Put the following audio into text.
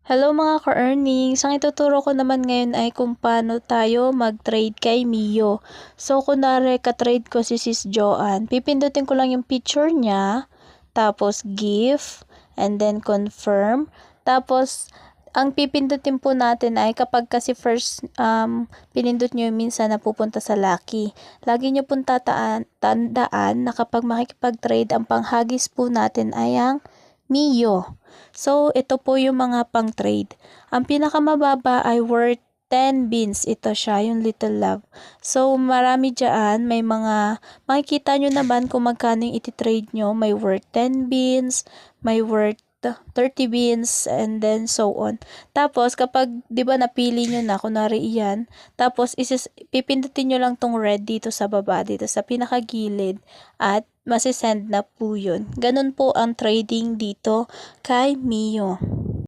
Hello mga ka-earnings! Ang ituturo ko naman ngayon ay kung paano tayo mag-trade kay Mio. So, kunwari ka-trade ko si Sis Joanne, pipindutin ko lang yung picture niya, tapos give, and then confirm. Tapos, ang pipindutin po natin ay kapag kasi first pinindot nyo yung minsan na pupunta sa Lucky. Lagi nyo pong tandaan na kapag makikipag-trade, ang panghagis po natin ay ang Mio. So, ito po yung mga pang-trade. Ang pinakamababa ay worth 10 beans. Ito siya, yung Little Love. So, marami dyan. May mga, makikita nyo naman kung magkano yung iti-trade nyo. May worth 10 beans, may worth 30 beans, and then so on. Tapos, kapag, di ba napili nyo na, kunwari iyan, tapos, pipindutin nyo lang tong red dito sa baba, dito sa pinakagilid, at masisend na po yun. Ganun po ang trading dito kay Mio.